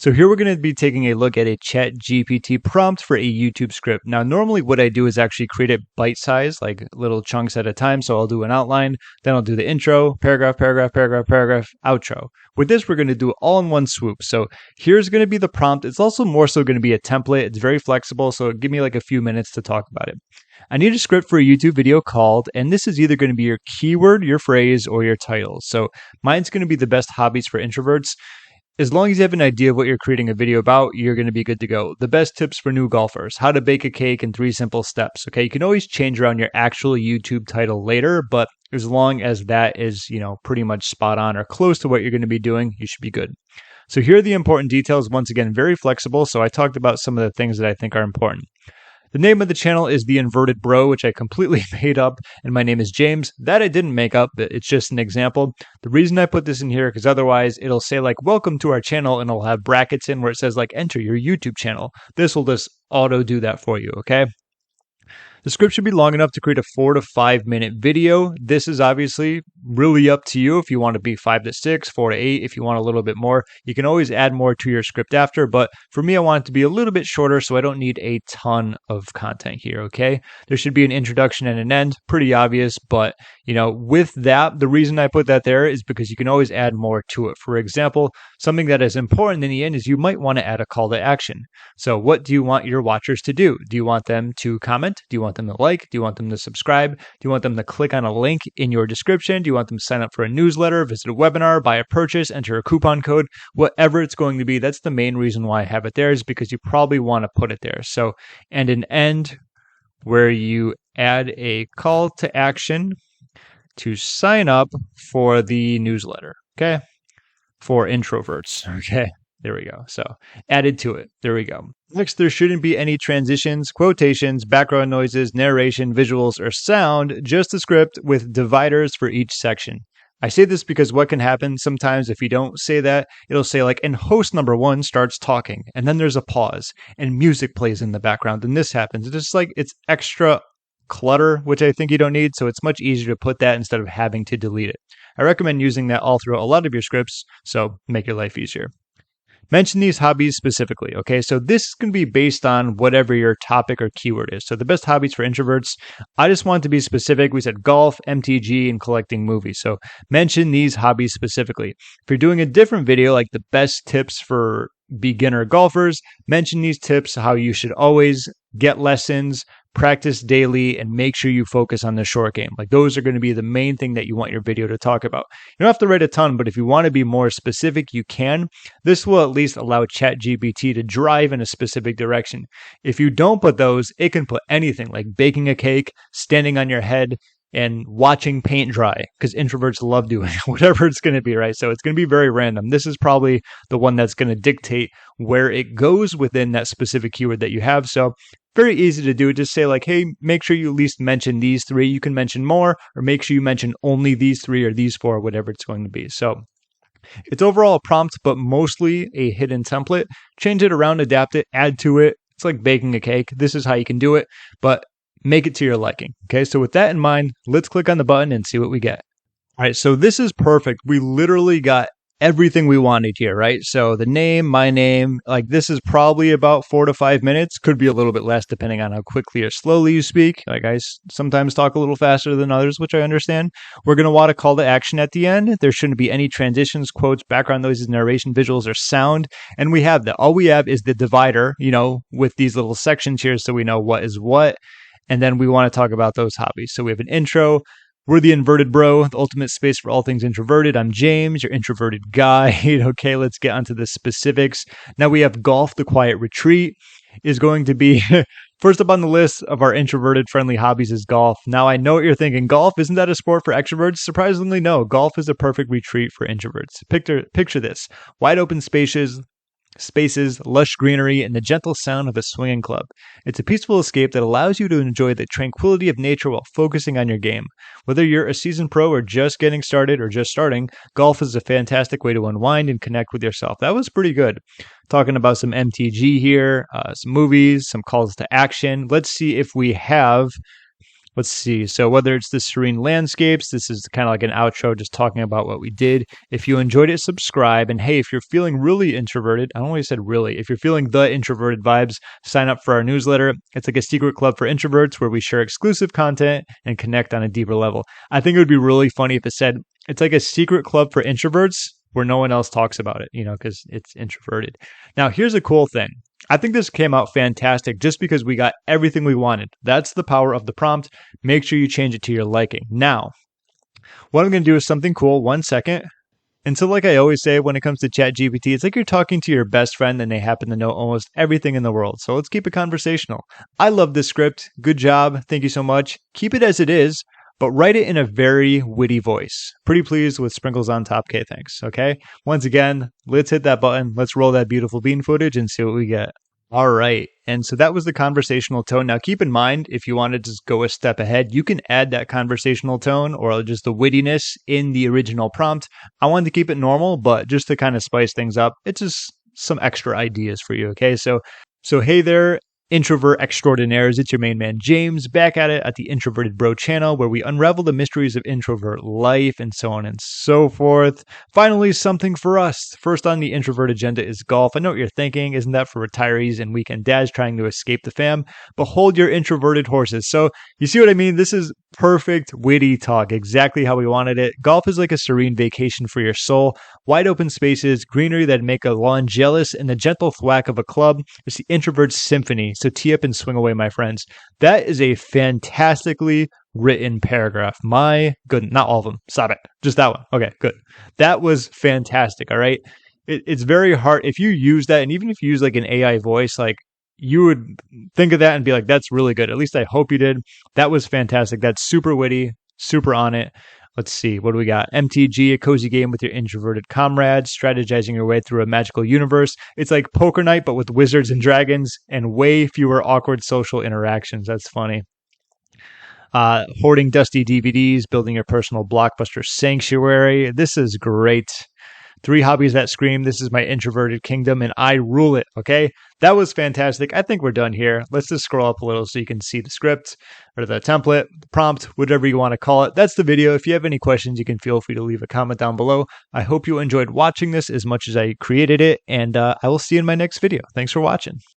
So here we're going to be taking a look at a ChatGPT prompt for a YouTube script. Now, normally what I do is actually create it bite-sized, like little chunks at a time. So I'll do an outline, then I'll do the intro, paragraph, paragraph, paragraph, paragraph, outro. With this, we're going to do it all in one swoop. So here's going to be the prompt. It's also more so going to be a template. It's very flexible, so give me like a few minutes to talk about it. I need a script for a YouTube video called, and this is either going to be your keyword, your phrase, or your title. So mine's going to be the best hobbies for introverts. As long as you have an idea of what you're creating a video about, you're going to be good to go. The best tips for new golfers, how to bake a cake in 3 simple steps. Okay, you can always change around your actual YouTube title later, but as long as that is, pretty much spot on or close to what you're going to be doing, you should be good. So here are the important details. Once again, very flexible. So I talked about some of the things that I think are important. The name of the channel is The Inverted Bro, which I completely made up, and my name is James. That I didn't make up, but it's just an example. The reason I put this in here, because otherwise it'll say like, welcome to our channel, and it'll have brackets in where it says like, enter your YouTube channel. This will just auto do that for you, okay? The script should be long enough to create a 4 to 5 minute video. This is obviously really up to you if you want to be 5 to 6, 4 to 8, if you want a little bit more. You can always add more to your script after, but for me, I want it to be a little bit shorter, so I don't need a ton of content here, okay? There should be an introduction and an end, pretty obvious, but with that, the reason I put that there is because you can always add more to it. For example, something that is important in the end is you might want to add a call to action. So what do you want your watchers to do? Do you want them to comment? Do you want them to like? Do you want them to subscribe? Do you want them to click on a link in your description? Do you want them to sign up for a newsletter, visit a webinar, buy a purchase, enter a coupon code? Whatever it's going to be, that's the main reason why I have it there, is because you probably want to put it there. So, and an end where you add a call to action to sign up for the newsletter, okay? For introverts, okay? There we go. So added to it. There we go. Next, there shouldn't be any transitions, quotations, background noises, narration, visuals, or sound, just a script with dividers for each section. I say this because what can happen sometimes if you don't say that, it'll say like, and host number 1 starts talking, and then there's a pause, and music plays in the background, and this happens. It's just like, it's extra clutter, which I think you don't need, so it's much easier to put that instead of having to delete it. I recommend using that all throughout a lot of your scripts, so make your life easier. Mention these hobbies specifically, okay? So this is going to be based on whatever your topic or keyword is. So the best hobbies for introverts, I just want to be specific. We said golf, MTG, and collecting movies. So mention these hobbies specifically. If you're doing a different video, like the best tips for beginner golfers, mention these tips, how you should always get lessons, practice daily, and make sure you focus on the short game. Like those are going to be the main thing that you want your video to talk about. You don't have to write a ton, but if you want to be more specific, you can. This will at least allow ChatGPT to drive in a specific direction. If you don't put those, it can put anything like baking a cake, standing on your head, and watching paint dry, because introverts love doing whatever it's going to be, right? So it's going to be very random. This is probably the one that's going to dictate where it goes within that specific keyword that you have. So very easy to do. Just say like, hey, make sure you at least mention these 3. You can mention more, or make sure you mention only these 3 or these 4, whatever it's going to be. So it's overall a prompt, but mostly a hidden template. Change it around, adapt it, add to it. It's like baking a cake. This is how you can do it, but make it to your liking. Okay, so with that in mind, let's click on the button and see what we get. All right, so this is perfect. We literally got everything we wanted here, right? So the name, my name, like this is probably about 4 to 5 minutes. Could be a little bit less depending on how quickly or slowly you speak. Like I sometimes talk a little faster than others, which I understand. We're going to want a call to action at the end. There shouldn't be any transitions, quotes, background noises, narration, visuals, or sound. And we have that. All we have is the divider, with these little sections here so we know what is what. And then we want to talk about those hobbies. So we have an intro. We're the Inverted Bro, the ultimate space for all things introverted. I'm James, your introverted guide. Okay, let's get onto the specifics. Now we have golf, the quiet retreat is going to be first up on the list of our introverted friendly hobbies is golf. Now I know what you're thinking. Golf, isn't that a sport for extroverts? Surprisingly, no. Golf is a perfect retreat for introverts. Picture this. Wide open spaces, lush greenery, and the gentle sound of a swinging club. It's a peaceful escape that allows you to enjoy the tranquility of nature while focusing on your game. Whether you're a seasoned pro or just getting started or just starting, golf is a fantastic way to unwind and connect with yourself. That was pretty good. Talking about some MTG here, some movies, some calls to action. Let's see if we have Let's see. So whether it's the serene landscapes, this is kind of like an outro just talking about what we did. If you enjoyed it, subscribe. And hey, if you're feeling really introverted, I only said really, if you're feeling the introverted vibes, sign up for our newsletter. It's like a secret club for introverts where we share exclusive content and connect on a deeper level. I think it would be really funny if it said it's like a secret club for introverts where no one else talks about it, because it's introverted. Now, here's a cool thing. I think this came out fantastic just because we got everything we wanted. That's the power of the prompt. Make sure you change it to your liking. Now, what I'm going to do is something cool. 1 second. And so like I always say, when it comes to ChatGPT, it's like you're talking to your best friend and they happen to know almost everything in the world. So let's keep it conversational. I love this script. Good job. Thank you so much. Keep it as it is, but write it in a very witty voice. Pretty pleased with sprinkles on top. Okay, thanks. Okay. Once again, let's hit that button. Let's roll that beautiful bean footage and see what we get. All right. And so that was the conversational tone. Now, keep in mind, if you want to just go a step ahead, you can add that conversational tone or just the wittiness in the original prompt. I wanted to keep it normal, but just to kind of spice things up, it's just some extra ideas for you. Okay. So hey there, introvert extraordinaires. It's your main man, James, back at it at the Introverted Bro channel, where we unravel the mysteries of introvert life and so on and so forth. Finally, something for us. First on the introvert agenda is golf. I know what you're thinking. Isn't that for retirees and weekend dads trying to escape the fam? But hold your introverted horses. So you see what I mean? This is perfect, witty talk. Exactly how we wanted it. Golf is like a serene vacation for your soul. Wide open spaces, greenery that make a lawn jealous, and the gentle thwack of a club. It's the introvert's symphony. So tee up and swing away, my friends. That is a fantastically written paragraph. My goodness, not all of them. Stop it. Just that one. Okay, good. That was fantastic. All right. It's very hard. If you use that, and even if you use like an AI voice, like you would think of that and be like, that's really good. At least I hope you did. That was fantastic. That's super witty, super on it. Let's see. What do we got? MTG, a cozy game with your introverted comrades, strategizing your way through a magical universe. It's like poker night, but with wizards and dragons and way fewer awkward social interactions. That's funny. Hoarding dusty DVDs, building your personal blockbuster sanctuary. This is great. 3 hobbies that scream, this is my introverted kingdom and I rule it, okay? That was fantastic. I think we're done here. Let's just scroll up a little so you can see the script or the template, the prompt, whatever you want to call it. That's the video. If you have any questions, you can feel free to leave a comment down below. I hope you enjoyed watching this as much as I created it, and I will see you in my next video. Thanks for watching.